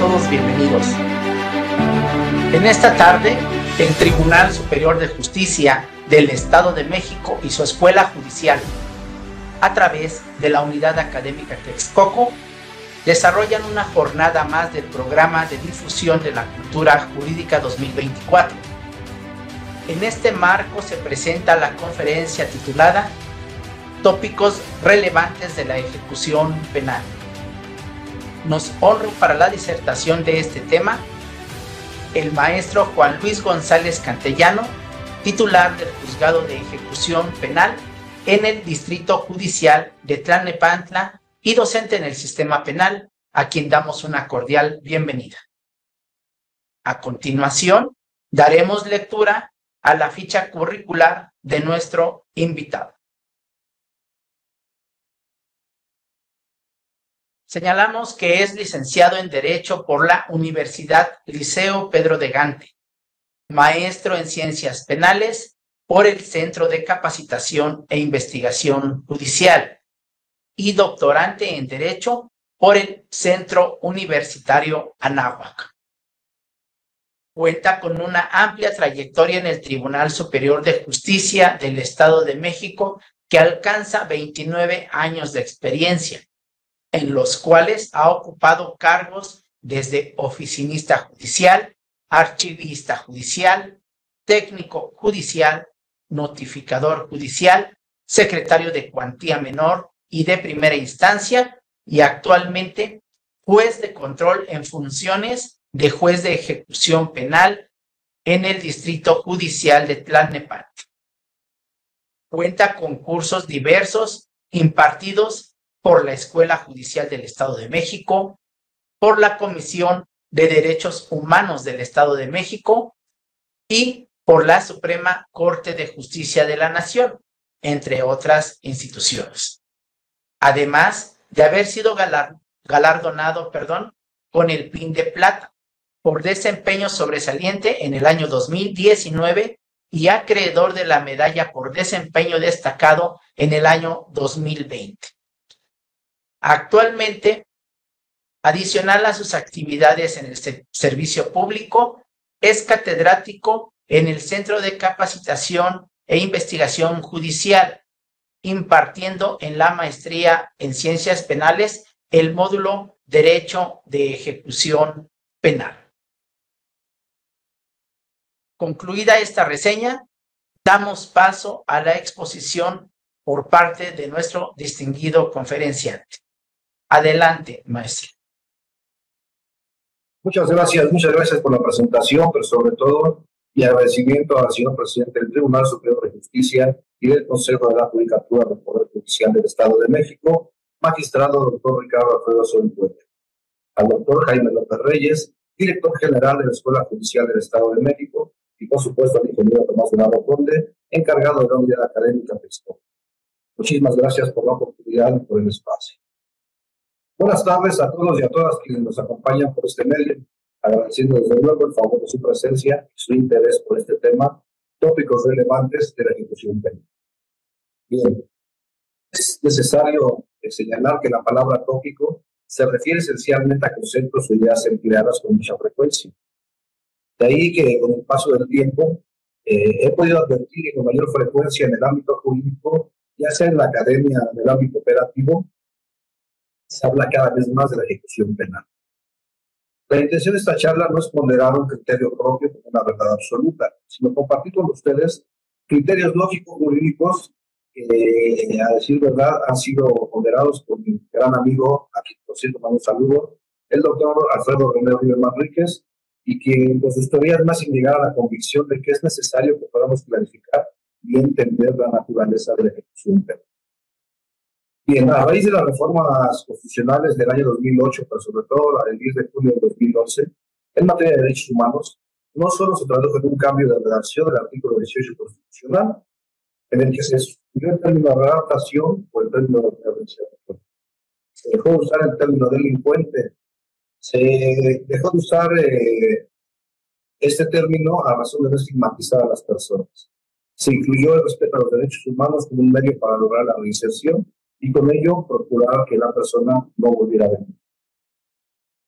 todos bienvenidos. En esta tarde, el Tribunal Superior de Justicia del Estado de México y su Escuela Judicial, a través de la Unidad Académica Texcoco, desarrollan una jornada más del Programa de Difusión de la Cultura Jurídica 2024. En este marco se presenta la conferencia titulada Tópicos relevantes de la ejecución penal. Nos honra para la disertación de este tema el maestro Juan Luis González Cantellano, titular del Juzgado de Ejecución Penal en el Distrito Judicial de Tlalnepantla y docente en el sistema penal, a quien damos una cordial bienvenida. A continuación, daremos lectura a la ficha curricular de nuestro invitado. Señalamos que es licenciado en Derecho por la Universidad Liceo Pedro de Gante, maestro en Ciencias Penales por el Centro de Capacitación e Investigación Judicial y doctorante en Derecho por el Centro Universitario Anáhuac. Cuenta con una amplia trayectoria en el Tribunal Superior de Justicia del Estado de México que alcanza 29 años de experiencia, en los cuales ha ocupado cargos desde oficinista judicial, archivista judicial, técnico judicial, notificador judicial, secretario de cuantía menor y de primera instancia y actualmente juez de control en funciones de juez de ejecución penal en el Distrito Judicial de Tlalnepantla. Cuenta con cursos diversos impartidos por la Escuela Judicial del Estado de México, por la Comisión de Derechos Humanos del Estado de México y por la Suprema Corte de Justicia de la Nación, entre otras instituciones. Además de haber sido galardonado con el PIN de Plata por desempeño sobresaliente en el año 2019 y acreedor de la medalla por desempeño destacado en el año 2020. Actualmente, adicional a sus actividades en el servicio público, es catedrático en el Centro de Capacitación e Investigación Judicial, impartiendo en la maestría en Ciencias Penales el módulo Derecho de Ejecución Penal. Concluida esta reseña, damos paso a la exposición por parte de nuestro distinguido conferenciante. Adelante, maestro. Muchas gracias por la presentación, pero sobre todo mi agradecimiento al señor presidente del Tribunal Superior de Justicia y del Consejo de la Judicatura del Poder Judicial del Estado de México, magistrado doctor Ricardo Alfredo Solimpuente, al doctor Jaime López Reyes, director general de la Escuela Judicial del Estado de México, y por supuesto al ingeniero Tomás Venado Conde, encargado de la Unidad Académica Texcoco. Muchísimas gracias por la oportunidad y por el espacio. Buenas tardes a todos y a todas quienes nos acompañan por este medio, agradeciendo desde luego el favor de su presencia y su interés por este tema, tópicos relevantes de la ejecución penal. Bien, es necesario señalar que la palabra tópico se refiere esencialmente a conceptos o ideas empleadas con mucha frecuencia. De ahí que con el paso del tiempo he podido advertir que con mayor frecuencia en el ámbito jurídico, ya sea en la academia, en el ámbito operativo, se habla cada vez más de la ejecución penal. La intención de esta charla no es ponderar un criterio propio como una verdad absoluta, sino compartir con ustedes criterios lógicos jurídicos que, a decir verdad, han sido ponderados por mi gran amigo, a quien por cierto mando un saludo, el doctor Alfredo René Ríos Manríquez, y quien con sus teorías me hacen llegar a la convicción de que es necesario que podamos clarificar y entender la naturaleza de la ejecución penal. Bien, a raíz de las reformas constitucionales del año 2008, pero sobre todo la del 10 de julio de 2011, en materia de derechos humanos, no solo se tradujo en un cambio de redacción del artículo 18 constitucional, en el que se sustituyó el término de adaptación por el término de prevención. Se dejó de usar el término delincuente, se dejó de usar este término a razón de no estigmatizar a las personas. Se incluyó el respeto a los derechos humanos como un medio para lograr la reinserción y con ello procurar que la persona no volviera a venir.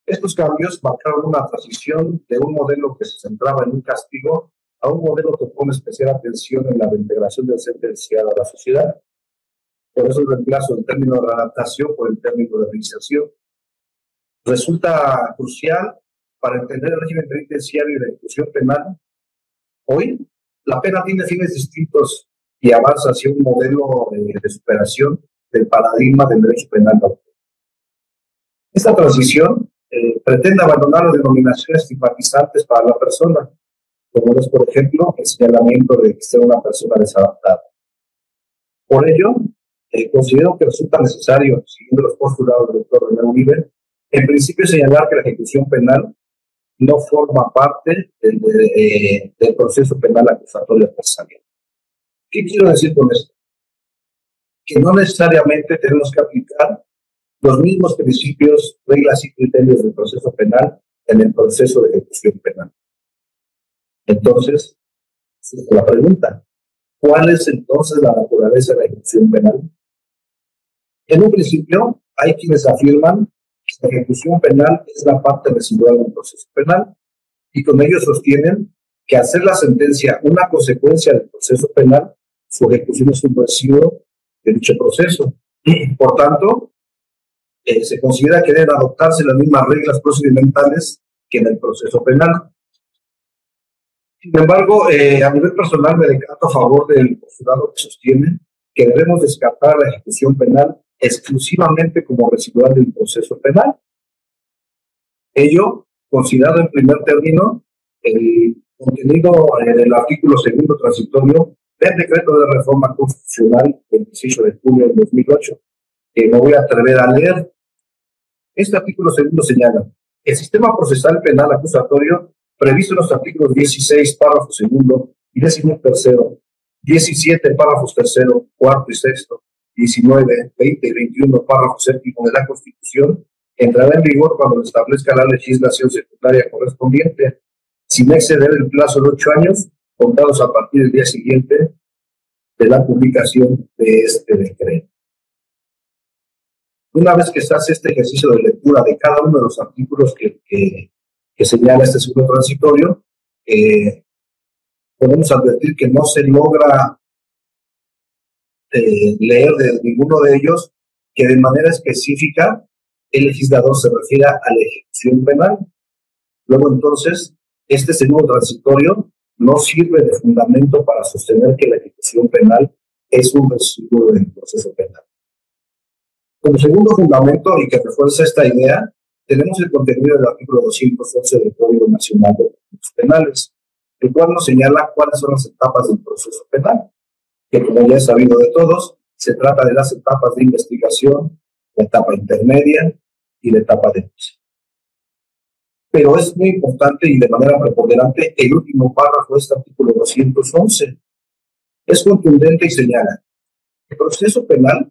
Estos cambios marcaron una transición de un modelo que se centraba en un castigo a un modelo que pone especial atención en la reintegración del sentenciado a la sociedad. Por eso el reemplazo del término de readaptación por el término de reinserción resulta crucial para entender el régimen penitenciario y la ejecución penal. Hoy, la pena tiene fines distintos y avanza hacia un modelo de superación del paradigma del derecho penal. Esta transición pretende abandonar las denominaciones estigmatizantes para la persona, como es, por ejemplo, el señalamiento de ser una persona desadaptada. Por ello, considero que resulta necesario, siguiendo los postulados del doctor René Uribe, en principio señalar que la ejecución penal no forma parte del proceso penal acusatorio adversarial. ¿Qué quiero decir con esto? Que no necesariamente tenemos que aplicar los mismos principios, reglas y criterios del proceso penal en el proceso de ejecución penal. Entonces, la pregunta, ¿cuál es entonces la naturaleza de la ejecución penal? En un principio, hay quienes afirman que la ejecución penal es la parte residual del proceso penal y con ello sostienen que hacer la sentencia una consecuencia del proceso penal, su ejecución es un residuo de dicho proceso. Por tanto, se considera que deben adoptarse las mismas reglas procedimentales que en el proceso penal. Sin embargo, a nivel personal me decanto a favor del postulado que sostiene que debemos descartar la ejecución penal exclusivamente como residual del proceso penal. Ello, considerado en primer término el contenido del artículo segundo transitorio del decreto de reforma constitucional del 18 de junio de 2008, que me voy a atrever a leer. Este artículo segundo señala: el sistema procesal penal acusatorio previsto en los artículos 16, párrafo segundo y 13, 17, párrafos tercero, cuarto y sexto, 19, 20 y 21, párrafo séptimo de la Constitución, entrará en vigor cuando lo establezca la legislación secundaria correspondiente, sin exceder el plazo de 8 años, contados a partir del día siguiente de la publicación de este decreto. Una vez que se hace este ejercicio de lectura de cada uno de los artículos que señala este segundo transitorio, podemos advertir que no se logra leer de ninguno de ellos que de manera específica el legislador se refiera a la ejecución penal. Luego, entonces, este segundo transitorio no sirve de fundamento para sostener que la ejecución penal es un residuo del proceso penal. Como segundo fundamento, y que refuerza esta idea, tenemos el contenido del artículo 211 del Código Nacional de Procedimientos Penales, el cual nos señala cuáles son las etapas del proceso penal, que, como ya es sabido de todos, se trata de las etapas de investigación, la etapa intermedia y la etapa de juicio. Pero es muy importante y de manera preponderante el último párrafo de este artículo 211. Es contundente y señala: el proceso penal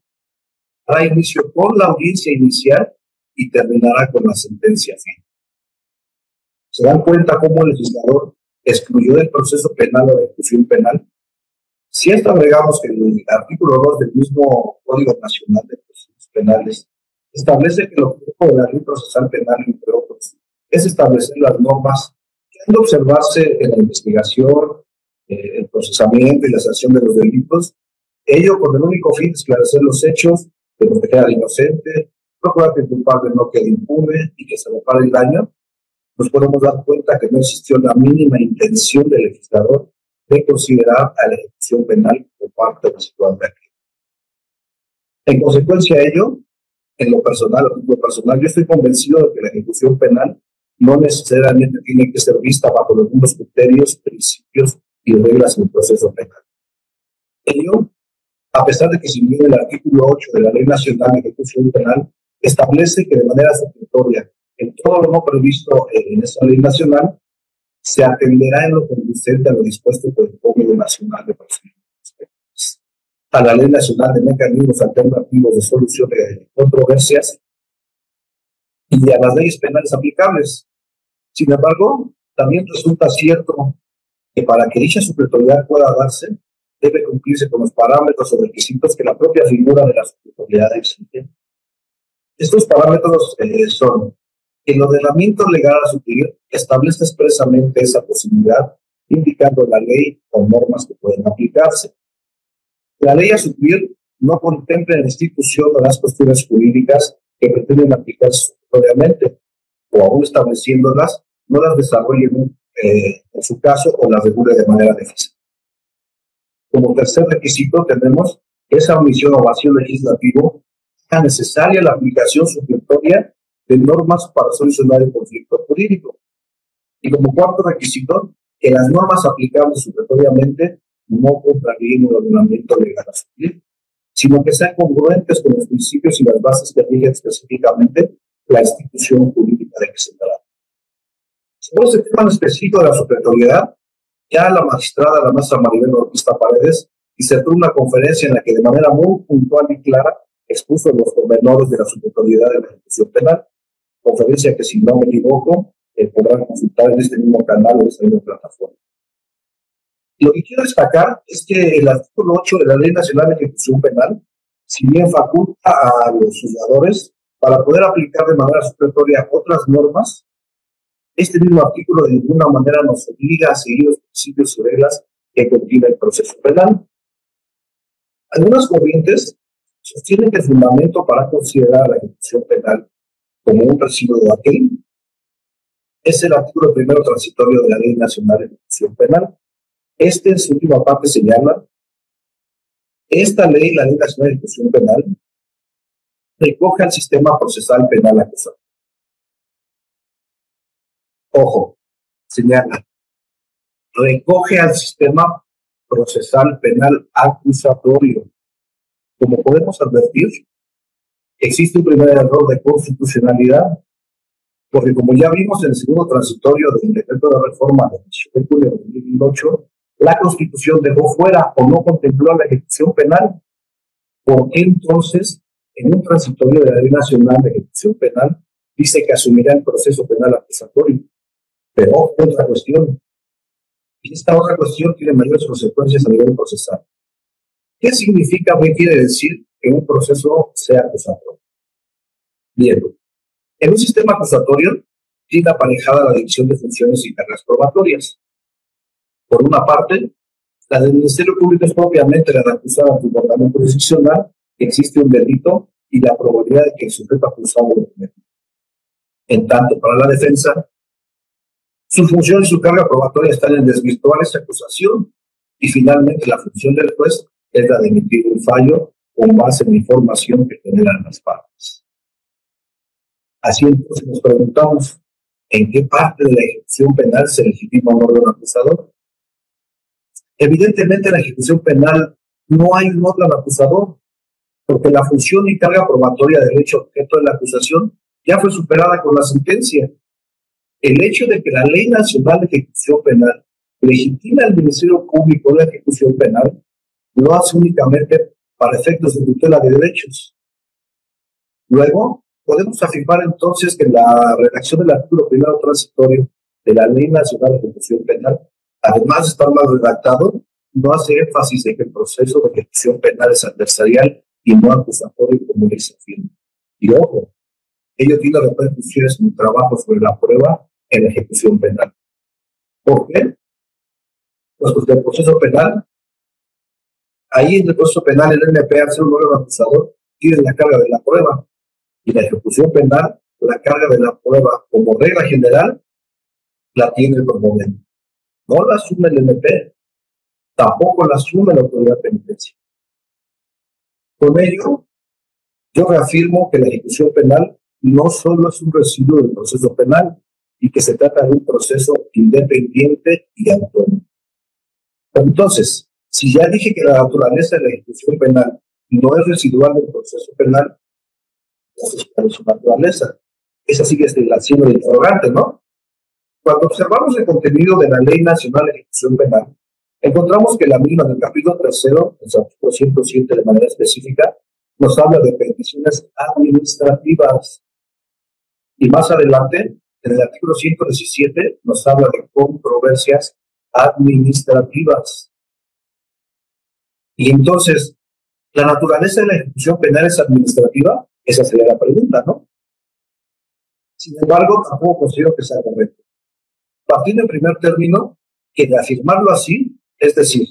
dará inicio con la audiencia inicial y terminará con la sentencia final. ¿Se dan cuenta cómo el legislador excluyó del proceso penal o de ejecución penal? Si esto agregamos que el artículo 2 del mismo Código Nacional de Procedimientos Penales establece que el objetivo de la ley procesal penal, entre otros, es establecer las normas que han de observarse en la investigación, el procesamiento y la sanción de los delitos, ello con el único fin de esclarecer los hechos, de proteger al inocente, procurar que el culpable no quede impune y que se repare el daño, nos podemos dar cuenta que no existió la mínima intención del legislador de considerar a la ejecución penal por parte de la situación de aquí. En consecuencia de ello, en lo personal, yo estoy convencido de que la ejecución penal no necesariamente tiene que ser vista bajo los mismos criterios, principios y reglas del proceso penal. Ello, a pesar de que sin bien el artículo 8 de la Ley Nacional de Ejecución Penal establece que de manera supletoria en todo lo no previsto en esta ley nacional se atenderá en lo conducente a lo dispuesto por el Código Nacional de Procedimientos Penales, a la Ley Nacional de Mecanismos Alternativos de Solución de Controversias y a las leyes penales aplicables. Sin embargo, también resulta cierto que para que dicha supletoriedad pueda darse, debe cumplirse con los parámetros o requisitos que la propia figura de la supletoriedad exige. Estos parámetros son El ordenamiento legal a suplir establece expresamente esa posibilidad, indicando la ley o normas que pueden aplicarse. La ley a suplir no contempla la institución de las cuestiones jurídicas que pretenden aplicarse supletoriamente, o aún estableciéndolas, no las desarrollen en su caso o las regule de manera necesaria. Como tercer requisito tenemos que esa omisión o vacío legislativo haga necesaria la aplicación supletoria de normas para solucionar el conflicto jurídico. Y como cuarto requisito, que las normas aplicables supletoriamente no contraríen el ordenamiento legal a suplir, sino que sean congruentes con los principios y las bases que rigen específicamente la institución jurídica de que se trata. Sobre este tema específico de la supletoriedad, ya la maestra Maribel Orquista Paredes disertó una conferencia en la que de manera muy puntual y clara expuso los pormenores de la supletoriedad de la ejecución penal, conferencia que, si no me equivoco, podrán consultar en este mismo canal o en esta misma plataforma. Lo que quiero destacar es que el artículo 8 de la Ley Nacional de Ejecución Penal, si bien faculta a los juzgadores para poder aplicar de manera supletoria otras normas, este mismo artículo de ninguna manera nos obliga a seguir los principios y reglas que contiene el proceso penal. Algunas corrientes sostienen que el fundamento para considerar la ejecución penal como un residuo de aquel es el artículo primero transitorio de la Ley Nacional de Ejecución Penal. En su última parte señala: esta ley, la Ley Nacional de Ejecución Penal, recoge al sistema procesal penal acusatorio. Ojo, señala, recoge al sistema procesal penal acusatorio. Como podemos advertir, existe un primer error de constitucionalidad, porque como ya vimos en el segundo transitorio del decreto de reforma del 18 de julio de 2008, la Constitución dejó fuera o no contempló la ejecución penal. ¿Por qué entonces, en un transitorio de la Ley Nacional de Ejecución Penal, dice que asumirá el proceso penal acusatorio? Pero otra cuestión, y esta otra cuestión tiene mayores consecuencias a nivel procesal. ¿Qué significa, qué quiere decir que un proceso sea acusatorio? Bien, en un sistema acusatorio tiene aparejada la división de funciones y cargas probatorias. Por una parte, la del Ministerio Público es propiamente la de acusar ante un órgano jurisdiccional que existe un delito y la probabilidad de que el sujeto acusado lo cometa. En tanto, para la defensa, su función y su carga probatoria están en desvirtuar esa acusación, y finalmente la función del juez es la de emitir un fallo con base en la información que generan las partes. Así entonces nos preguntamos, ¿en qué parte de la ejecución penal se legitima un órgano acusador? Evidentemente en la ejecución penal no hay un órgano acusador, porque la función y carga probatoria del hecho objeto de la acusación ya fue superada con la sentencia. El hecho de que la Ley Nacional de Ejecución Penal legitima al Ministerio Público de Ejecución Penal lo hace únicamente para efectos de tutela de derechos. Luego, podemos afirmar entonces que la redacción del artículo primero transitorio de la Ley Nacional de Ejecución Penal, además de estar mal redactado, no hace énfasis en que el proceso de ejecución penal es adversarial y no acusatorio como le se afirma. Y ojo, ello tiene repercusiones en el trabajo sobre la prueba en la ejecución penal. ¿Por qué? Pues porque el proceso penal, ahí en el proceso penal, el MP, al ser un órgano acusador, tiene la carga de la prueba, y la ejecución penal, la carga de la prueba, como regla general, la tiene el proponente. No la asume el MP, tampoco la asume la autoridad penitenciaria. Con ello, yo reafirmo que la ejecución penal no solo es un residuo del proceso penal, y que se trata de un proceso independiente y autónomo. Entonces, si ya dije que la naturaleza de la ejecución penal no es residual del proceso penal, entonces, ¿cuál es su naturaleza? Esa sigue siendo el interrogante, ¿no? Cuando observamos el contenido de la Ley Nacional de Ejecución Penal, encontramos que la misma del capítulo tercero, el artículo 107 de manera específica, nos habla de peticiones administrativas. Y más adelante, en el artículo 117, nos habla de controversias administrativas. Y entonces, ¿la naturaleza de la ejecución penal es administrativa? Esa sería la pregunta, ¿no? Sin embargo, tampoco considero que sea correcto. Partiendo en primer término, que de afirmarlo así, es decir,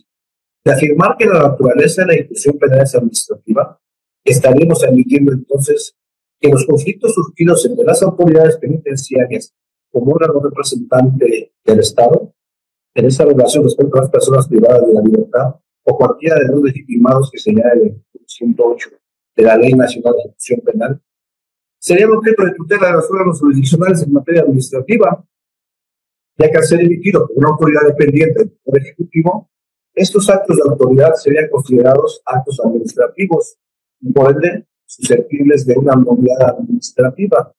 de afirmar que la naturaleza de la ejecución penal es administrativa, estaríamos admitiendo entonces que los conflictos surgidos entre las autoridades penitenciarias como órgano representante del Estado, en esa relación respecto a las personas privadas de la libertad, o cualquiera de los legitimados que señala el artículo 108 de la Ley Nacional de Ejecución Penal, serían objeto de tutela de los órganos jurisdiccionales en materia administrativa, ya que al ser emitido por una autoridad dependiente del Poder Ejecutivo, estos actos de autoridad serían considerados actos administrativos y por ende susceptibles de una nulidad administrativa.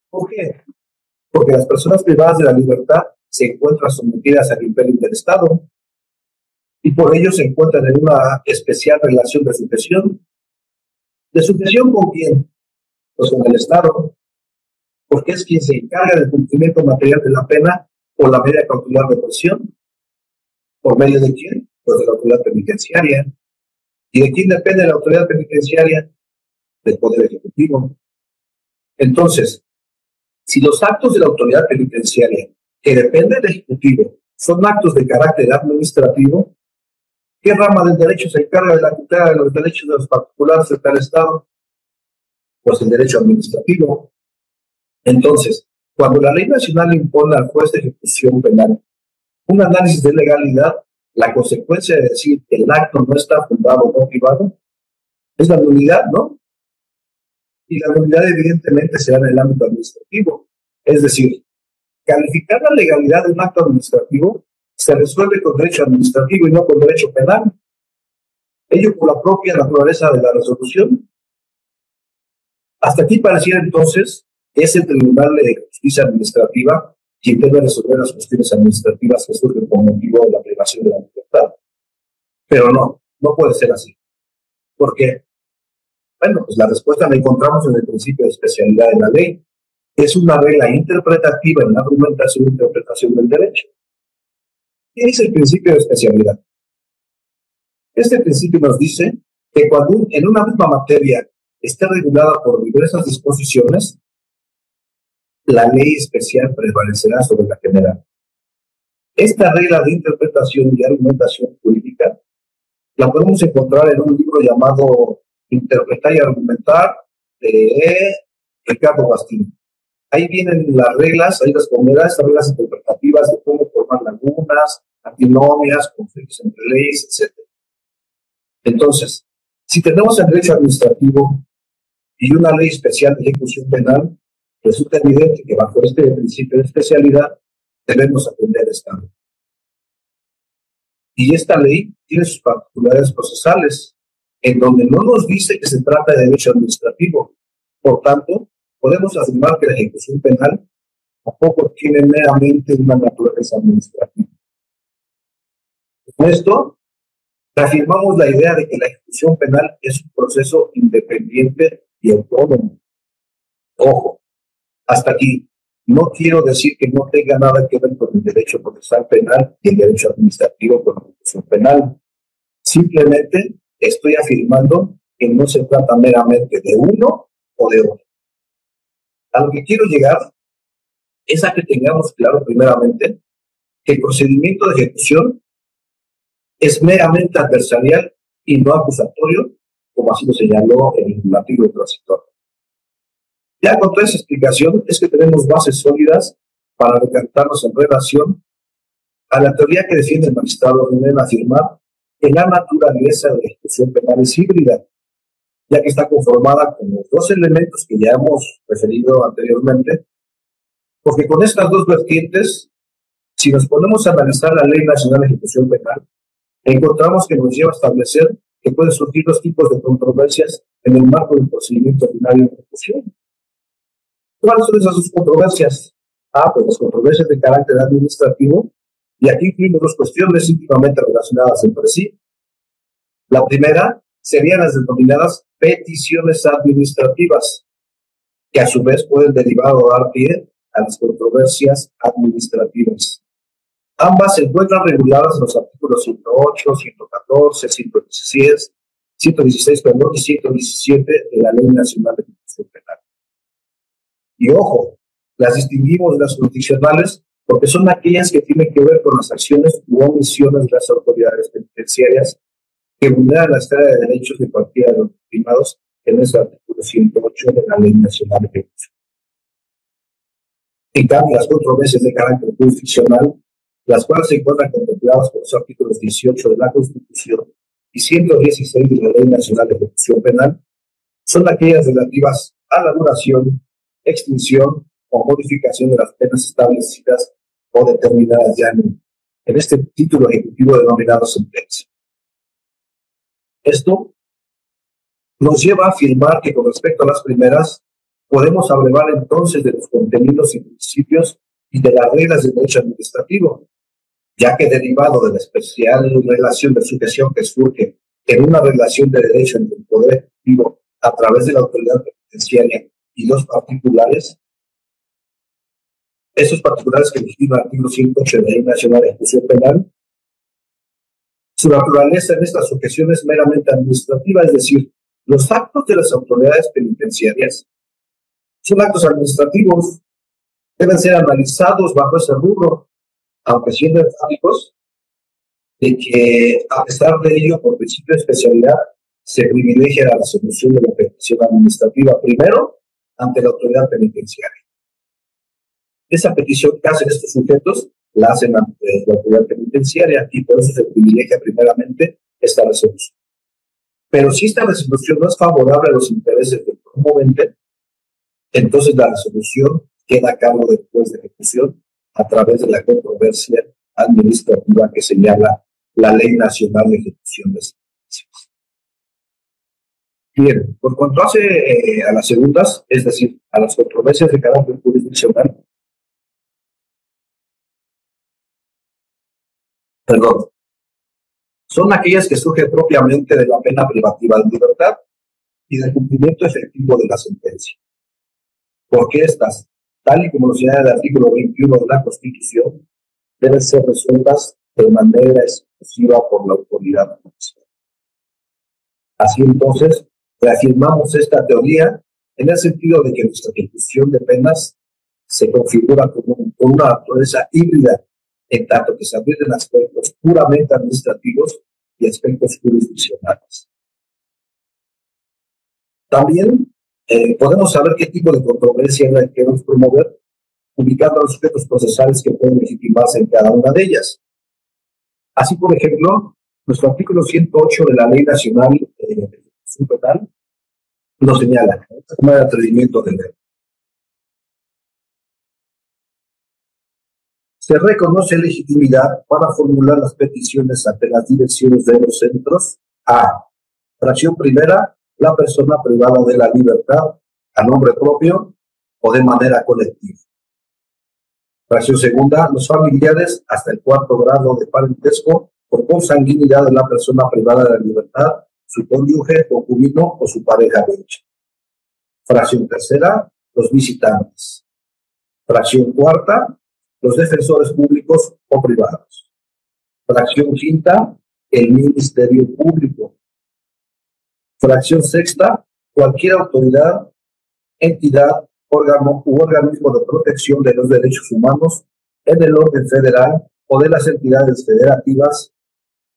¿Por qué? Porque las personas privadas de la libertad se encuentran sometidas al imperio del Estado y por ello se encuentran en una especial relación de sujeción. ¿De sujeción con quién? Pues con el Estado, porque es quien se encarga del cumplimiento material de la pena o la medida cautelar de prisión. ¿Por medio de quién? Pues de la autoridad penitenciaria. ¿Y de quién depende la autoridad penitenciaria? Del Poder Ejecutivo. Entonces, si los actos de la autoridad penitenciaria, que depende del Ejecutivo, son actos de carácter administrativo, ¿qué rama del derecho se encarga de la tutela de los derechos de los particulares frente al Estado? Pues el derecho administrativo. Entonces, cuando la ley nacional impone al juez de ejecución penal un análisis de legalidad, la consecuencia de decir que el acto no está fundado o motivado es la nulidad, ¿no? Y la nulidad evidentemente será en el ámbito administrativo. Es decir, calificar la legalidad de un acto administrativo se resuelve con derecho administrativo y no con derecho penal. Ello por la propia naturaleza de la resolución. Hasta aquí pareciera entonces que es el Tribunal de Justicia Administrativa quien debe resolver las cuestiones administrativas que surgen por motivo de la privación de la libertad. Pero no, no puede ser así. ¿Por qué? Bueno, pues la respuesta la encontramos en el principio de especialidad de la ley. Es una regla interpretativa en la argumentación e interpretación del derecho. ¿Qué es el principio de especialidad? Este principio nos dice que cuando en una misma materia esté regulada por diversas disposiciones, la ley especial prevalecerá sobre la general. Esta regla de interpretación y argumentación jurídica la podemos encontrar en un libro llamado Interpretar y Argumentar de Ricardo Bastín. Ahí vienen las reglas, ahí las estas reglas interpretativas de cómo formar lagunas, antinomias, conflictos entre leyes, etc. Entonces, si tenemos el derecho administrativo y una ley especial de ejecución penal, resulta evidente que bajo este principio de especialidad debemos atender esta ley. Y esta ley tiene sus particularidades procesales, en donde no nos dice que se trata de derecho administrativo. Por tanto, podemos afirmar que la ejecución penal tampoco tiene meramente una naturaleza administrativa. Con esto, reafirmamos la idea de que la ejecución penal es un proceso independiente y autónomo. Ojo, hasta aquí. No quiero decir que no tenga nada que ver con el derecho procesal penal y el derecho administrativo con la ejecución penal. Simplemente estoy afirmando que no se trata meramente de uno o de otro. A lo que quiero llegar es a que tengamos claro primeramente que el procedimiento de ejecución es meramente adversarial y no acusatorio, como así lo señaló el artículo transitorio. Ya con toda esa explicación es que tenemos bases sólidas para decantarnos en relación a la teoría que defiende el magistrado René en afirmar que la naturaleza de la ejecución penal es híbrida, ya que está conformada con los dos elementos que ya hemos referido anteriormente, porque con estas dos vertientes, si nos ponemos a analizar la Ley Nacional de Ejecución Penal, encontramos que nos lleva a establecer que pueden surgir dos tipos de controversias en el marco del procedimiento ordinario de ejecución. ¿Cuáles son esas dos controversias? Pues las controversias de carácter administrativo, y aquí incluimos dos cuestiones íntimamente relacionadas entre sí. La primera serían las denominadas peticiones administrativas, que a su vez pueden derivar o dar pie a las controversias administrativas. Ambas se encuentran reguladas en los artículos 108, 114, 116, 116 y 117 de la Ley Nacional de Ejecución Penal. Y ojo, las distinguimos de las jurisdiccionales porque son aquellas que tienen que ver con las acciones u omisiones de las autoridades penitenciarias que vulneran la esfera de derechos de cualquiera de los primados en el artículo 108 de la Ley Nacional de Ejecución. En cambio, las controversias de carácter jurisdiccional, las cuales se encuentran contempladas por los artículos 18 de la Constitución y 116 de la Ley Nacional de Ejecución Penal, son aquellas relativas a la duración, extinción o modificación de las penas establecidas o determinadas ya en este título ejecutivo denominado sentencia. Esto nos lleva a afirmar que con respecto a las primeras, podemos abrevar entonces de los contenidos y principios y de las reglas del derecho administrativo, ya que derivado de la especial relación de sujeción que surge en una relación de derecho entre el Poder Ejecutivo a través de la autoridad penitenciaria y los particulares, esos particulares que legisla el artículo 108 de la Ley Nacional de Ejecución Penal, su naturaleza en esta sujeción es meramente administrativa, es decir, los actos de las autoridades penitenciarias son actos administrativos, deben ser analizados bajo ese rubro, aunque siendo enfáticos de que, a pesar de ello, por principio de especialidad, se privilegia la resolución de la petición administrativa primero ante la autoridad penitenciaria. Esa petición que hacen estos sujetos la hacen ante la autoridad penitenciaria y por eso se privilegia primeramente esta resolución. Pero si esta resolución no es favorable a los intereses del promovente, entonces la resolución queda a cargo del juez de ejecución a través de la controversia administrativa que señala la Ley Nacional de Ejecución de Sentencias. Bien, por cuanto hace a las segundas, es decir, a las controversias de carácter jurisdiccional, son aquellas que surgen propiamente de la pena privativa de libertad y del cumplimiento efectivo de la sentencia. Porque estas, tal y como lo señala el artículo 21 de la Constitución, deben ser resueltas de manera exclusiva por la autoridad judicial. Así entonces, reafirmamos esta teoría en el sentido de que nuestra ejecución de penas se configura como una naturaleza híbrida, en tanto que se admiten aspectos puramente administrativos y aspectos jurisdiccionales. También podemos saber qué tipo de controversia queremos promover, ubicando los sujetos procesales que pueden legitimarse en cada una de ellas. Así, por ejemplo, nuestro artículo 108 de la Ley Nacional de Ejecución Penal lo señala, como el atrevimiento de ley. Se reconoce legitimidad para formular las peticiones ante las direcciones de los centros a, fracción primera, la persona privada de la libertad a nombre propio o de manera colectiva. Fracción segunda, los familiares hasta el 4º grado de parentesco por consanguinidad de la persona privada de la libertad, su cónyuge, concubino o su pareja de hecho. Fracción tercera, los visitantes. Fracción cuarta, los defensores públicos o privados. Fracción quinta, el Ministerio Público. Fracción sexta, cualquier autoridad, entidad, órgano u organismo de protección de los derechos humanos en el orden federal o de las entidades federativas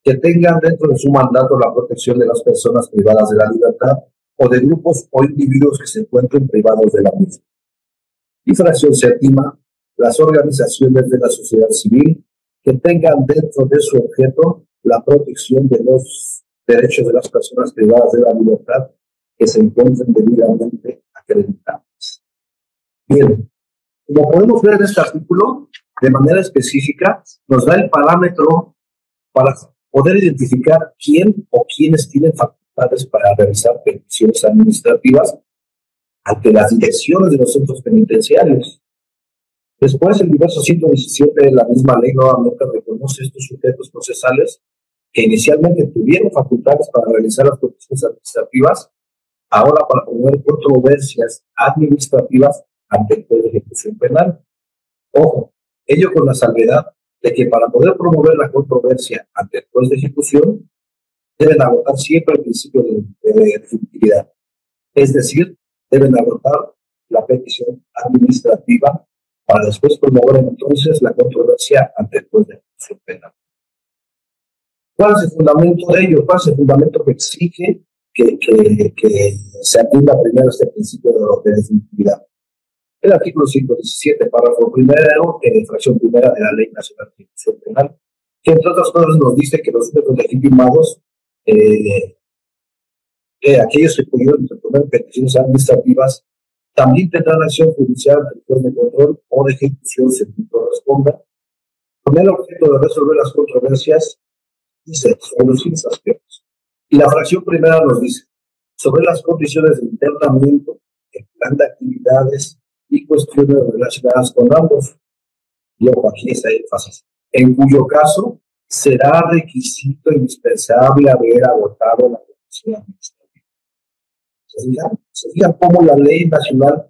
que tengan dentro de su mandato la protección de las personas privadas de la libertad o de grupos o individuos que se encuentren privados de la misma. Y fracción séptima, las organizaciones de la sociedad civil que tengan dentro de su objeto la protección de los derechos de las personas privadas de la libertad que se encuentren debidamente acreditadas. Bien, como podemos ver en este artículo, de manera específica, nos da el parámetro para poder identificar quién o quiénes tienen facultades para realizar peticiones administrativas ante las direcciones de los centros penitenciarios. Después, el diverso 117 de la misma ley nuevamente reconoce estos sujetos procesales que inicialmente tuvieron facultades para realizar las peticiones administrativas, ahora para promover controversias administrativas ante el juez de ejecución penal. Ojo, ello con la salvedad de que para poder promover la controversia ante el juez de ejecución deben agotar siempre el principio de definitividad. Es decir, deben agotar la petición administrativa para después promover entonces la controversia ante el juez de ejecución penal. ¿Cuál es el fundamento de ello? ¿Cuál es el fundamento que exige que se atienda primero este principio de definitividad? El artículo 117, párrafo primero, fracción primera de la Ley Nacional de Ejecución Penal, que entre otras cosas nos dice que los sujetos legitimados, aquellos que pudieron interponer peticiones administrativas, también tendrán acción judicial del juez de control o de ejecución según corresponda, con el objeto de resolver las controversias, dice, sobre los fines aspectos. Y la fracción primera nos dice, sobre las condiciones de internamiento, el plan de actividades y cuestiones relacionadas con ambos. Y ojo, aquí está el énfasis. En cuyo caso, será requisito indispensable haber agotado la petición administrativa. ¿Se fijan cómo la ley nacional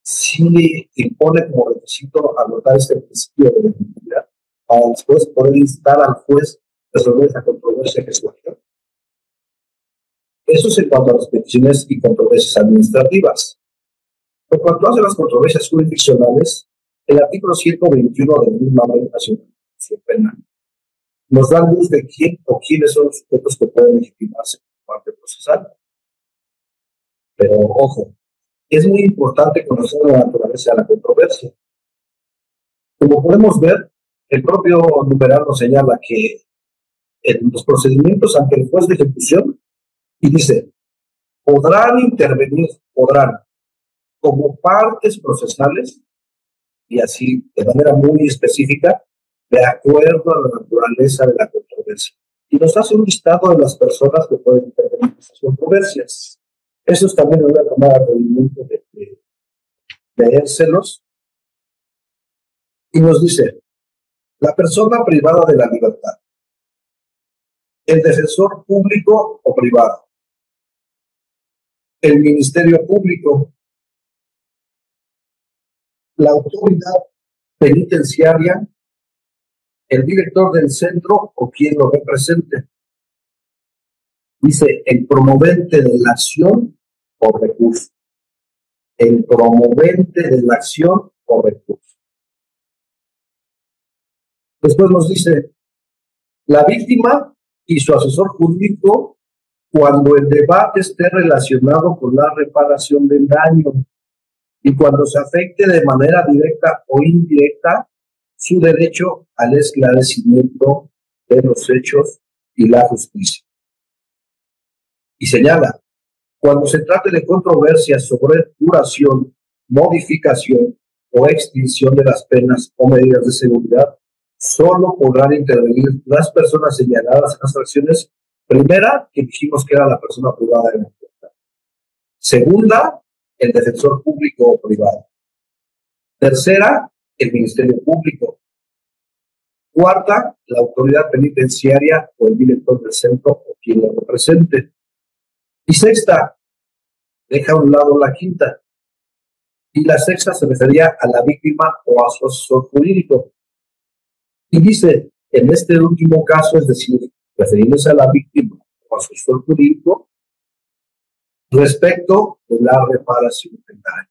sí impone como requisito agotar este principio de definitividad para después poder instar al juez a resolver esa controversia que surgió? Eso es en cuanto a las peticiones y controversias administrativas. En cuanto a las controversias jurisdiccionales, el artículo 121 de la misma Ley Nacional de Ejecución Penal nos da luz de quién o quiénes son los sujetos que pueden legitimarse por parte procesal. Pero, ojo, es muy importante conocer la naturaleza de la controversia. Como podemos ver, el propio numeral nos señala que en los procedimientos ante el juez de ejecución, y dice, podrán intervenir, como partes procesales, y así de manera muy específica, de acuerdo a la naturaleza de la controversia. Y nos hace un listado de las personas que pueden intervenir en esas controversias. Eso es también una tomada de atrevimiento de leérselos. Y nos dice, la persona privada de la libertad, el defensor público o privado, el Ministerio Público, la autoridad penitenciaria, el director del centro o quien lo represente. Dice, el promovente de la acción o recurso. El promovente de la acción o recurso. Después nos dice, la víctima y su asesor jurídico cuando el debate esté relacionado con la reparación del daño y cuando se afecte de manera directa o indirecta su derecho al esclarecimiento de los hechos y la justicia. Y señala, cuando se trate de controversias sobre duración, modificación o extinción de las penas o medidas de seguridad, solo podrán intervenir las personas señaladas en las fracciones. Primera, que dijimos que era la persona privada de la libertad. Segunda, el defensor público o privado. Tercera, el Ministerio Público. Cuarta, la autoridad penitenciaria o el director del centro o quien lo represente. Y sexta, deja a un lado la quinta. Y la sexta se refería a la víctima o a su asesor jurídico. Y dice, en este último caso, es decir, refiriéndose a la víctima o a su asesor jurídico, respecto de la reparación del daño.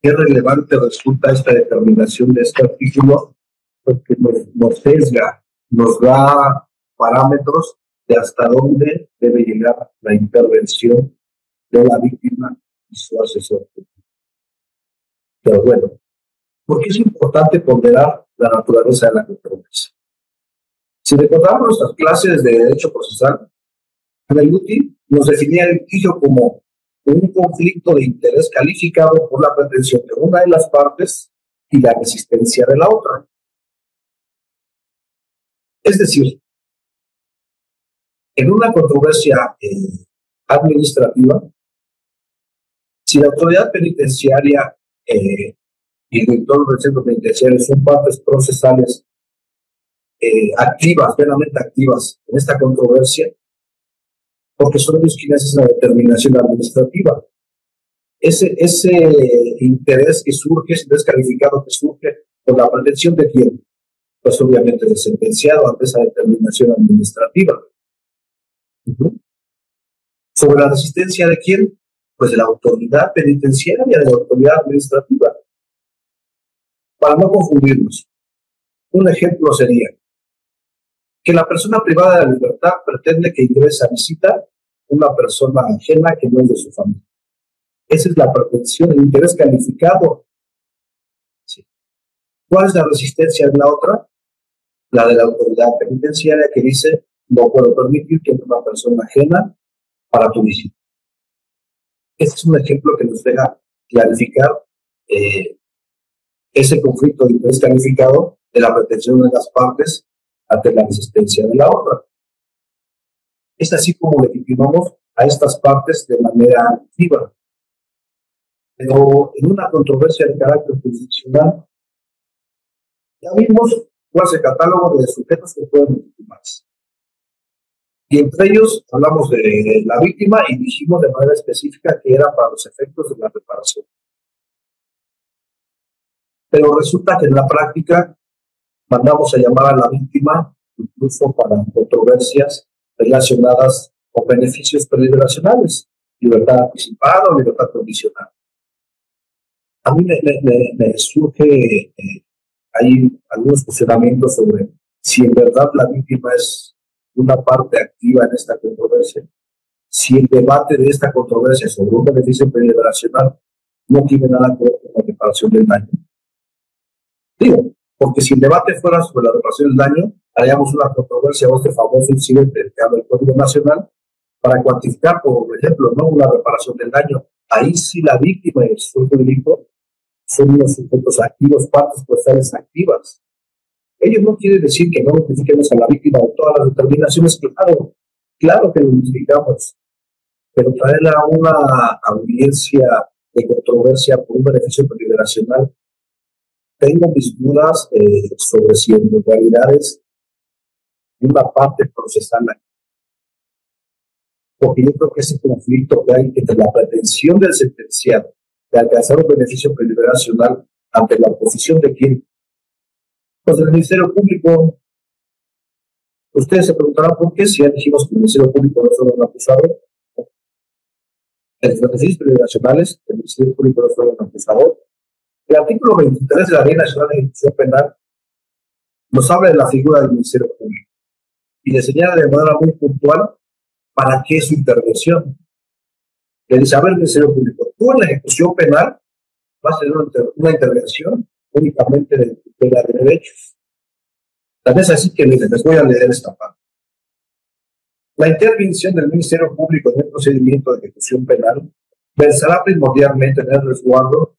Qué relevante resulta esta determinación de este artículo, porque nos sesga, nos da parámetros de hasta dónde debe llegar la intervención de la víctima y su asesor. Pero bueno, ¿por qué es importante ponderar la naturaleza de la controversia? Si recordamos nuestras clases de Derecho Procesal, Anelluti nos definía el litigio como un conflicto de interés calificado por la pretensión de una de las partes y la resistencia de la otra. Es decir, en una controversia administrativa, si la autoridad penitenciaria y el director del centro penitenciario son partes procesales activas, plenamente activas en esta controversia, porque son ellos quienes hacen la determinación administrativa. Ese interés que surge, ese descalificado que surge por la pretensión de quién, pues obviamente del sentenciado ante esa determinación administrativa. ¿Sobre la resistencia de quién? Pues de la autoridad penitenciaria, de la autoridad administrativa. Para no confundirnos, un ejemplo sería que la persona privada de la libertad pretende que ingrese a visita una persona ajena que no es de su familia. Esa es la pretensión, el interés calificado. Sí. ¿Cuál es la resistencia de la otra? La de la autoridad penitenciaria, que dice: no puedo permitir que entre una persona ajena para tu visita. Este es un ejemplo que nos deja clarificar ese conflicto de interés calificado de la pretensión de las partes ante la resistencia de la otra. Es así como legitimamos a estas partes de manera activa. Pero en una controversia de carácter jurisdiccional, ya vimos cuál es el catálogo de sujetos que pueden legitimarse. Y entre ellos hablamos de la víctima y dijimos de manera específica que era para los efectos de la reparación. Pero resulta que en la práctica mandamos a llamar a la víctima incluso para controversias relacionadas con beneficios preliberacionales, libertad anticipada o libertad condicional. A mí me surge hay algunos cuestionamientos sobre si en verdad la víctima es una parte activa en esta controversia, si el debate de esta controversia sobre un beneficio preliberacional no tiene nada que ver con la reparación del daño. Digo, porque si el debate fuera sobre la reparación del daño, haríamos una controversia o este famoso incidente que habla el Código Nacional para cuantificar, por ejemplo, ¿no?, una reparación del daño. Ahí sí la víctima y el sujeto del delito son unos sujetos activos, partes procesales activas. Ellos no quieren decir que no notifiquemos a la víctima de todas las determinaciones. Claro que lo notificamos, pero traerla a una audiencia de controversia por un beneficio preliberacional, tengo mis dudas sobre si en realidad es una parte procesal. Porque yo creo que ese conflicto que hay entre la pretensión del sentenciado de alcanzar un beneficio preliberacional ante la oposición de quién, pues del Ministerio Público. Ustedes se preguntarán por qué, si ya dijimos que el Ministerio Público no es un acusado. En los beneficios preliberacionales, el Ministerio Público no es un acusado. El artículo 23 de la Ley Nacional de Ejecución Penal nos habla de la figura del Ministerio Público y le señala de manera muy puntual para qué es su intervención. Le dice: a ver, Ministerio Público, tú en la ejecución penal vas a tener una intervención únicamente de tutela de derechos. Tal vez así que les voy a leer esta parte. La intervención del Ministerio Público en el procedimiento de ejecución penal versará primordialmente en el resguardo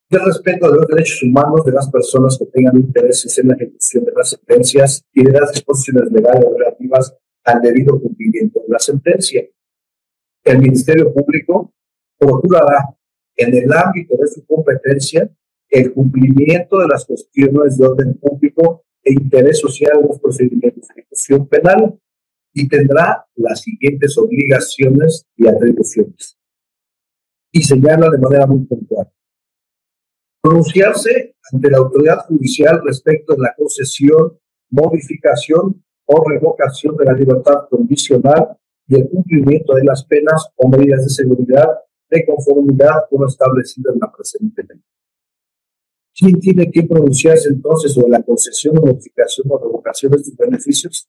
del respeto de los derechos humanos de las personas que tengan intereses en la ejecución de las sentencias y de las disposiciones legales relativas al debido cumplimiento de la sentencia. El Ministerio Público procurará, en el ámbito de su competencia, el cumplimiento de las cuestiones de orden público e interés social de los procedimientos de ejecución penal y tendrá las siguientes obligaciones y atribuciones. Y señala de manera muy puntual: pronunciarse ante la autoridad judicial respecto de la concesión, modificación o revocación de la libertad condicional y el cumplimiento de las penas o medidas de seguridad de conformidad con lo establecido en la presente ley. ¿Quién tiene que pronunciarse entonces sobre la concesión, modificación o revocación de estos beneficios?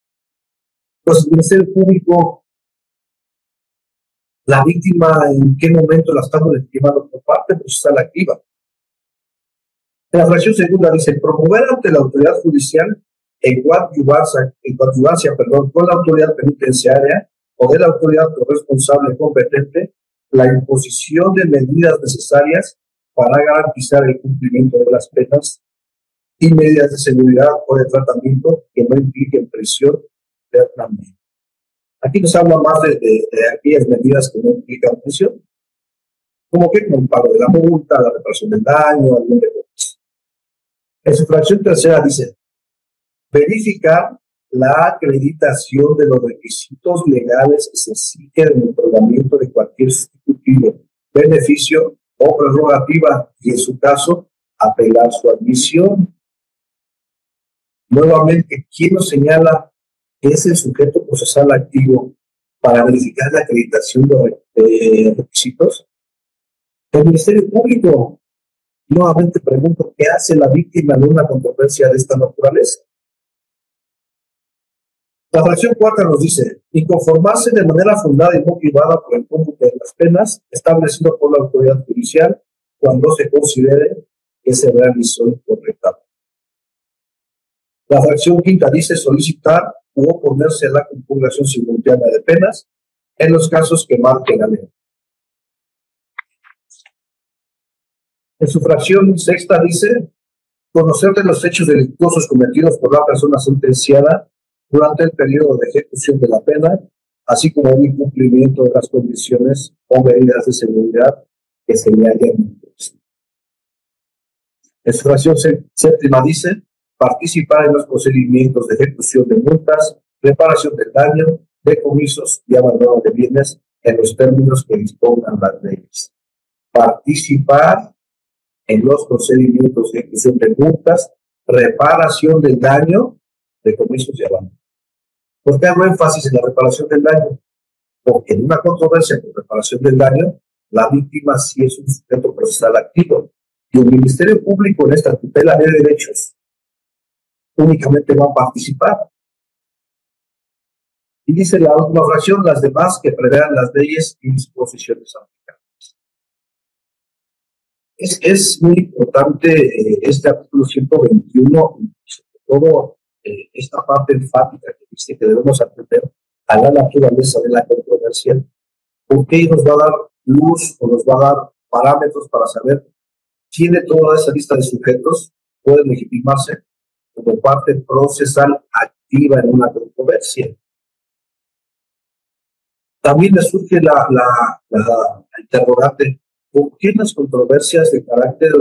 Pues el Ministerio Público. La víctima, ¿en qué momento la estamos legitimando por parte procesal activa? En la fracción segunda dice: promover ante la autoridad judicial en coadyuvancia con la autoridad penitenciaria o de la autoridad corresponsable competente la imposición de medidas necesarias para garantizar el cumplimiento de las penas y medidas de seguridad o de tratamiento que no impliquen prisión eternamente. Aquí nos habla más de aquellas medidas que no implican prisión, como el pago de la multa, la reparación del daño, algún derecho. En su fracción tercera dice: verificar la acreditación de los requisitos legales que se exigen en el otorgamiento de cualquier sustitutivo, beneficio o prerrogativa y, en su caso, apelar su admisión. Nuevamente, ¿quién nos señala que es el sujeto procesal activo para verificar la acreditación de requisitos. El Ministerio Público, nuevamente pregunto, ¿qué hace la víctima en una controversia de esta naturaleza? La fracción cuarta nos dice, inconformarse de manera fundada y motivada por el cómputo de las penas establecido por la autoridad judicial cuando se considere que se realizó incorrectamente. La fracción quinta dice solicitar u oponerse a la compugnación simultánea de penas en los casos que marque la ley. En su fracción sexta dice conocer de los hechos delictuosos cometidos por la persona sentenciada durante el periodo de ejecución de la pena, así como el incumplimiento de las condiciones o medidas de seguridad que se le hayan impuesto. En su fracción séptima dice participar en los procedimientos de ejecución de multas, reparación del daño, decomisos y abandono de bienes en los términos que dispongan las leyes. Participar en los procedimientos de ejecución de multas, reparación del daño, decomisos y abandono. ¿Por qué hago énfasis en la reparación del daño? Porque en una controversia por reparación del daño, la víctima sí es un sujeto procesal activo y el Ministerio Público en esta tutela de derechos únicamente va a participar. Y dice la última fracción, las demás que prevean las leyes y disposiciones aplicables. Es muy importante este artículo 121, sobre todo esta parte enfática que dice que debemos atender a la naturaleza de la controversia, porque nos va a dar luz o nos va a dar parámetros para saber quién de toda esa lista de sujetos puede legitimarse como parte procesal activa en una controversia. También me surge la interrogante, ¿por qué en las controversias de carácter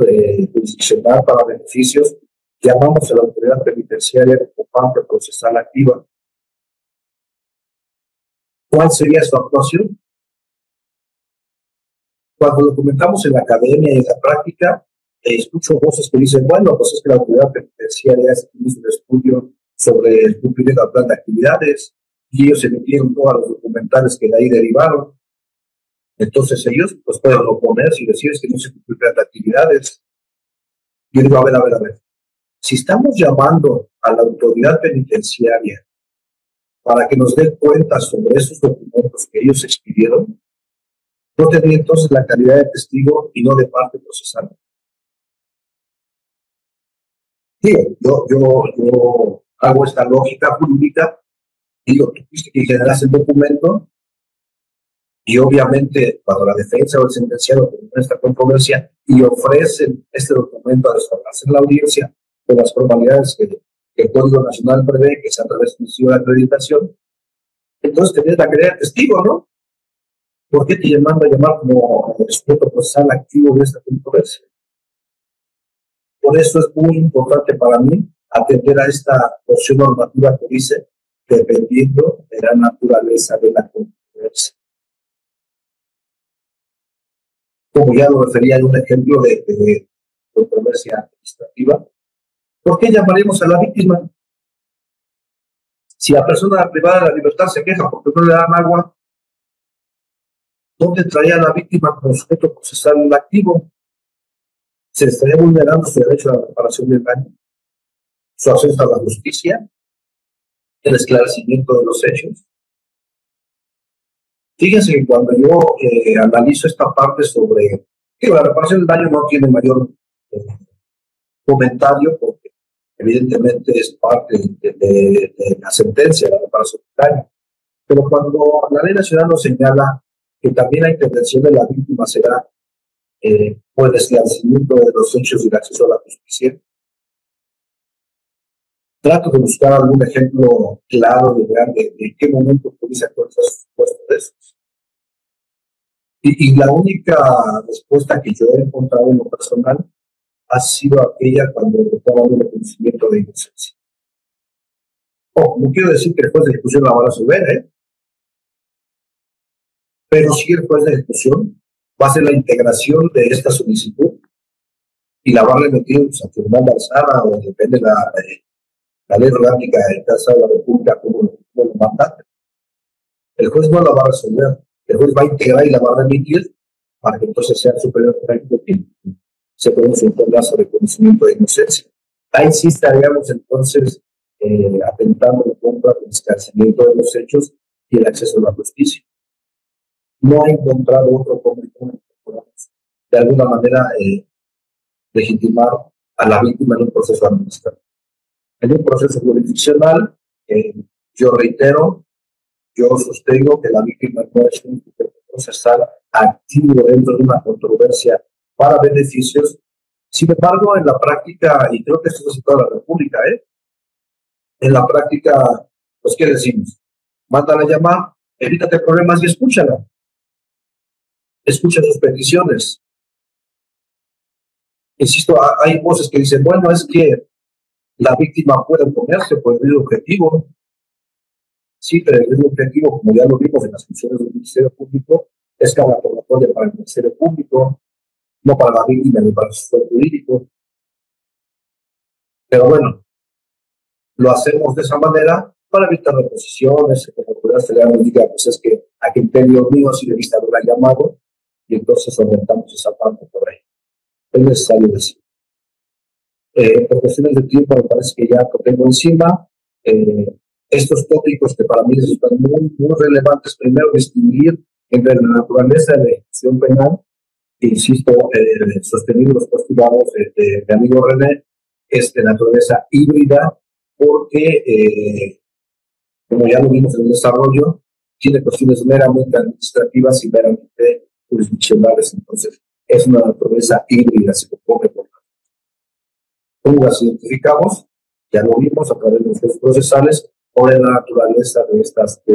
jurisdiccional para beneficios llamamos a la autoridad penitenciaria como parte procesal activa? ¿Cuál sería su actuación? Cuando lo comentamos en la academia y en la práctica, escucho voces que dicen, bueno, pues es que la autoridad penitenciaria hizo un estudio sobre el cumplimiento del plan de actividades y ellos emitieron todos los documentales que de ahí derivaron. Entonces ellos pues pueden oponerse y decir que no se cumplió el plan de actividades. Yo digo, a ver. Si estamos llamando a la autoridad penitenciaria para que nos dé cuenta sobre esos documentos que ellos expidieron, no tendría entonces la calidad de testigo y no de parte procesal. Sí, yo hago esta lógica jurídica, digo, tú viste que generas el documento y obviamente cuando la defensa o el sentenciado tiene esta controversia y ofrecen este documento a desarrollarse en la audiencia con las formalidades que el Código Nacional prevé, que sea a través de la acreditación, entonces tenés la calidad de testigo, ¿no? ¿Por qué te manda a llamar como sujeto procesal activo de esta controversia? Por eso es muy importante para mí atender a esta porción normativa que dice, dependiendo de la naturaleza de la controversia. Como ya lo refería en un ejemplo de controversia administrativa, ¿por qué llamaremos a la víctima? Si la persona privada de la libertad se queja porque no le dan agua, ¿dónde traía a la víctima como sujeto procesal activo? Se estaría vulnerando su derecho a la reparación del daño, su acceso a la justicia, el esclarecimiento de los hechos. Fíjense que cuando yo analizo esta parte sobre que la reparación del daño no tiene mayor comentario, porque evidentemente es parte de la sentencia de la reparación del daño. Pero cuando la ley nacional nos señala que también la intervención de la víctima será por el esclarecimiento de los hechos y el acceso a la justicia, trato de buscar algún ejemplo claro de en qué momento pudiese actualizar sus supuestos de esos. Y la única respuesta que yo he encontrado en lo personal ha sido aquella cuando estaba dando el conocimiento de inocencia. No quiero decir que el juez de ejecución la va a resolver, pero sí el juez de ejecución va a hacer la integración de esta solicitud y la va a remitir a Tribunal de Alzada o depende de la ley orgánica de casa de la República como lo manda. El juez no la va a resolver, el juez va a integrar y la va a remitir para que entonces sea superior que se produce entonces el reconocimiento de inocencia. Ahí sí estaríamos entonces atentando en contra del esclarecimiento de los hechos y el acceso a la justicia. No ha encontrado otro cómplice de alguna manera legitimar a la víctima en un proceso administrativo. En un proceso jurisdiccional, yo reitero, yo sostengo que la víctima no es un procesal activo dentro de una controversia para beneficios. Sin embargo, en la práctica, y creo que esto es en toda la República, en la práctica, pues, ¿qué decimos? Mándala a llamar, evítate problemas y escúchala. Escucha sus peticiones. Insisto, hay voces que dicen, bueno, es que la víctima puede oponerse por el objetivo. Sí, pero el objetivo, como ya lo vimos en las funciones del Ministerio Público, es carga probatoria para el Ministerio Público, no para la víctima ni para el sector jurídico. Pero bueno, lo hacemos de esa manera para evitar reposiciones, que la autoridad federal nos diga, pues es que a criterio mío sí debiste haberla llamado, y entonces orientamos esa parte por ahí. Es necesario decir. Por cuestiones de tiempo me parece que ya lo tengo encima. Estos tópicos que para mí están muy, muy relevantes, primero distinguir entre la naturaleza de la ejecución penal, que insisto, sosteniendo los postulados de mi amigo René, es de naturaleza híbrida, porque, como ya lo vimos en el desarrollo, tiene cuestiones meramente administrativas y meramente jurisdiccionales, entonces es una naturaleza híbrida, se compone por cómo las identificamos, ya lo vimos a través de los juicios procesales, o de la naturaleza de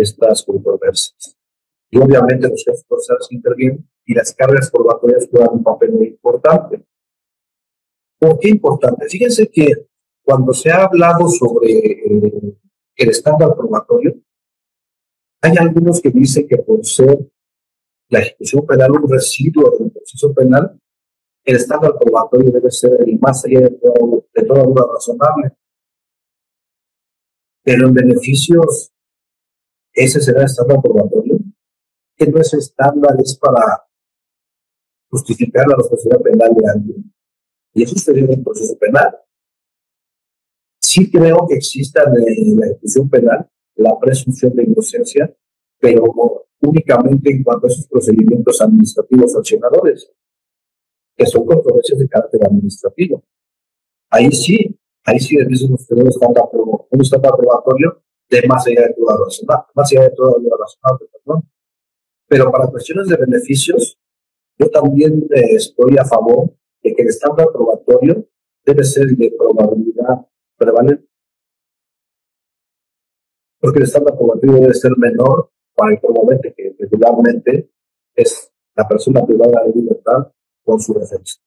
estas controversias. Y obviamente los juicios procesales intervienen y las cargas probatorias juegan un papel muy importante. ¿Por qué importante? Fíjense que cuando se ha hablado sobre el estándar probatorio, hay algunos que dicen que por ser la ejecución penal un residuo del proceso penal, el estándar probatorio debe ser el más allá de toda duda razonable. Pero en beneficios, ese será el estándar probatorio, que no es estándar, es para justificar la responsabilidad penal de alguien. Y eso sería un proceso penal. Sí creo que exista en la ejecución penal la presunción de inocencia, pero únicamente en cuanto a esos procedimientos administrativos sancionadores, que son controversias de carácter administrativo. Ahí sí debemos tener un estándar probatorio de más allá de toda duda razonable, perdón. Pero para cuestiones de beneficios, yo también estoy a favor de que el estándar probatorio debe ser de probabilidad prevalente, porque el estándar probatorio debe ser menor para el probablemente, que regularmente es la persona privada de libertad con su defensa.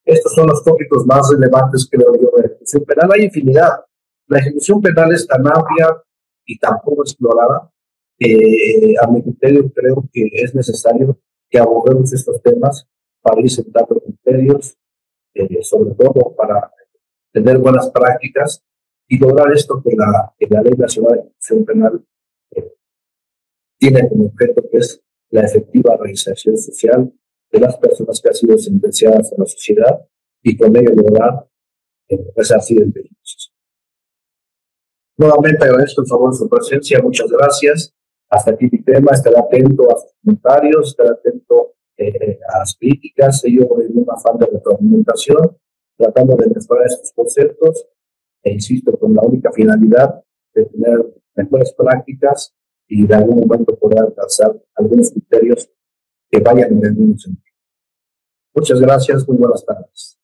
Estos son los tópicos más relevantes que creo yo de la ejecución penal. Hay infinidad. La ejecución penal es tan amplia y tan poco explorada que a mi criterio creo que es necesario que abordemos estos temas para ir sentando criterios, sobre todo para tener buenas prácticas y lograr esto que la Ley Nacional de Ejecución Penal tiene como objeto, que es la efectiva reinserción social de las personas que han sido sentenciadas a la sociedad y con ello lograr resarcir el beneficio. Nuevamente agradezco el favor de su presencia, muchas gracias. Hasta aquí mi tema, estaré atento a sus comentarios, estaré atento a las críticas, yo en un afán de retroalimentación, tratando de mejorar estos conceptos, e insisto, con la única finalidad de tener mejores prácticas y de algún momento poder alcanzar algunos criterios que vayan en el mismo sentido. Muchas gracias, muy buenas tardes.